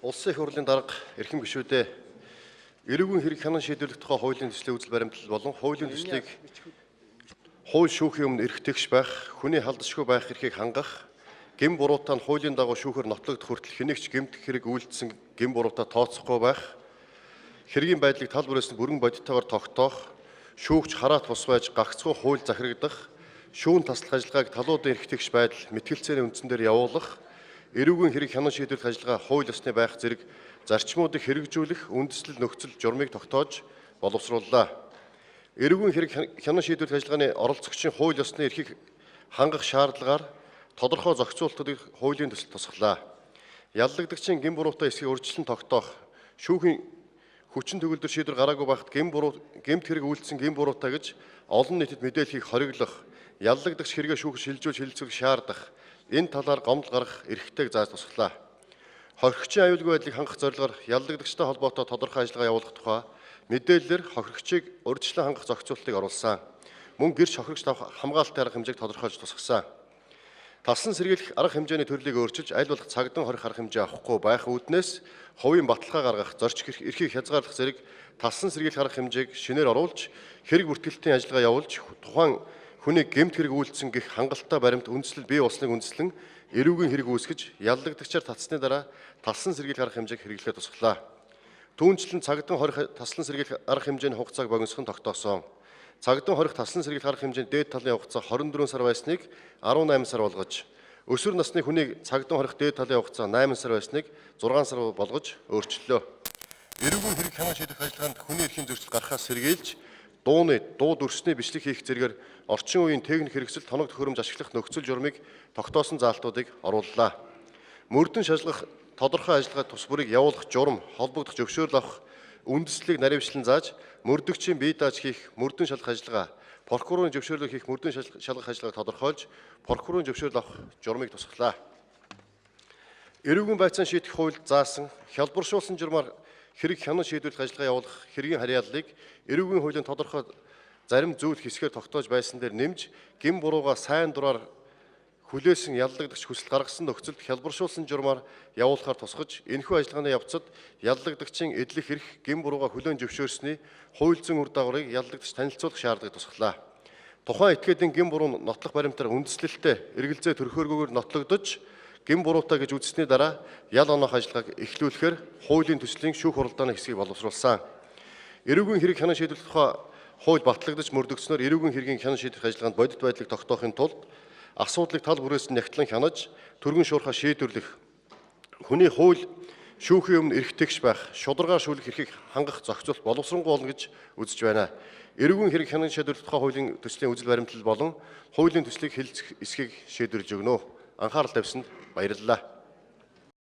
Улсын их хурлын дарга эрхэм гишүүдээ эрүүгийн хэрэг хянан шийдвэрлэх тухай хуулийн төслийн үзэл баримтлал болон хуулийн төслийг хууль шүүхийн өмнө эрхтэгч байх, хүний халдшгүй байх эрхийг хангах, гэм буруутаа нь хуулийн дагуу шүүхээр нотлогдох хүртэл хэнийгч гэмтэх хэрэг үйлдсэн гэм буруутаа тооцохгүй байх, хэргийн байдлыг тал бүрээс нь бүрэн бодиттойгоор тогтоох, шүүгч хараат бус байж гагцхүү хууль захирагдах, шүүн таслах ажиллагааг талуудын эрхтэгч байдал мэтгэлцээний үндсэн дээр явуулах, эрүүгийн хэрэг хянан шийдвэрлэх ажиллагаа хууль ёсны байх зэрэг зарчмуудыг хэрэгжүүлэх үндэслэл нөхцөл журмыг тогтоож боловсрууллаа. Эрүүгийн хэрэг хянан шийдвэрлэх ажиллагааны оролцогчийн хууль ёсны эрхийг хангах шаардлагаар тодорхой зохицуултуудыг хуулийн төсөл тусгалаа. Яллагдагчийн гэм буруутаа эсхийг урьдчилан тогтоох, шүүхийн хүчин төгөлдөр шийдвэр гараагүй байхад гэмт хэрэг үйлдсэн гэм буруутаа гэж олон нийтэд мэдээллийг хориглох, яллагдагч хэрэгээ шүүх шилжүүлж хэлэлцүүлэх шаардах, энэ талаар гомдол гаргах эрхтэйг зааж тусгалаа. Хохирогчийн аюулгүй байдлыг хангах зорилгоор яллагдагчтай холбоотой тодорхой ажиллагаа явуулах тухай мэдээлэлээр хохирогчийг урьдчилан хангах зохицуултыг оруулсан. Мөн гэрч хохирогчд хамгаалалтын арга хэмжээг тодорхойлж тусгасан. Талсан сэргийлэх арга хэмжээний төрлийг өөрчилж аль болох цагдан хорих арга хэмжээ авахгүй байх үүднээс хувийн баталгаа гаргах, зорчих эрхийг хязгаарлах зэрэг талсан сэргийлэх арга хэмжээг шинээр оруулж хэрэг бүртгэлтийн ажиллагаа явуулж тухайн хүний гэмт хэрэг үйлдсэн гэх хангалттай баримт үндэслэл бий болсныг үндэслэн эрүүгийн хэрэг үүсгэж яллагдагчаар татсны дараа талсан сэргийлэх арга хэмжээг хэрэглэхэд тусгалаа. Түүнчлэн цагдан хорих талсан сэргийлэх арга хэмжээний хугацааг богиносхон тогтоосон. Цагдан хорих талсан сэргийлэх арга хэмжээний дээд талын хугацаа 24 сар байсныг 18 сар болгож, өсвөр насны хүнийг цагдан хорих дээд талын хугацаа 8 сар байсныг 6 сар болгож өөрчлөлөө. Эрүүгийн хэрэг хянан шийдвэрлэх ажиллагаанд хүний эрхийн зөрчил гарахаас сэргийлж, дуу дүрсний бичлэг хийх зэргээр орчин үеийн техник хэрэгсэл тоног төхөөрөмж ашиглах нөхцөл журмыг тогтоосон заалтуудыг орууллаа. Мөрдөн шалгах тодорхой ажиллагаа тус бүрийг явуулах журам, холбогдох зөвшөөрөл авах үндэслэлийг наривчлан зааж, мөрдөгчийн бие дааж хийх мөрдөн шалгах ажиллагаа, прокурорын зөвшөөрлөг хийх мөрдөн шалгах ажиллагааг тодорхойлж, прокурорын зөвшөөрөл авах журмыг тусгалаа. Эрүүгийн байцаан шийдэх хууль заасан хялбаршуулсан журмаар хэрэг хянан шийдвэрлэх ажиллагаа явуулах хэргийн харьяаллыг эрүүгийн хуулийн тодорхой зарим зүйл хэсгээр тогтоож байсан дээр нэмж гэм бурууга сайн дураар хүлээсэн яллагдагч хүсэл гаргасан нөхцөлд хялбаршуулсан журмаар явуулахаар тусгаж энэхүү ажиллагааны явцад яллагдагчийн эдлэх эрх гэм бурууга хүлээн зөвшөөрсний хуульзан үр дагаврыг яллагдагч танилцуулах шаардлагыг тусгалаа. Тухайн этгээдийн гэм буруу нотлох баримтаар үндэслэлтэй эргэлзээ төрхөөргүйгээр нотлогдож гэм буруутаа гэж үзсний дараа ял оноох ажиллагааг эхлүүлэхээр хуулийн төслийн шүүх хуралдааны хэсгийг боловсруулсан. Эрүүгийн хэрэг хянан шийдвэрлэх тухай хууль батлагдаж мөрдөгцснөөр эрүүгийн хэргийн хянан шийдвэрлэх ажиллагаанд бодит байдлыг тогтоохын тулд асуудлыг тал бүрээс нь нягтлан хянаж түргэн шуурхаа шийдвэрлэх, хүний хууль шүүхийн өмнө эрхтэгч байх, шударгаар шүүлэх эрхийг хангах зохицуулт боловсронгуй болно гэж үзэж байна. Эрүүгийн хэрэг хянан шийдвэрлэх тухай хуулийн төслийн үзэл баримтлал болон хуулийн төслийг хэлэлцэх эсхийг шийдвэрлэж өгнө. Анхаарал тавьсанд баярлалаа.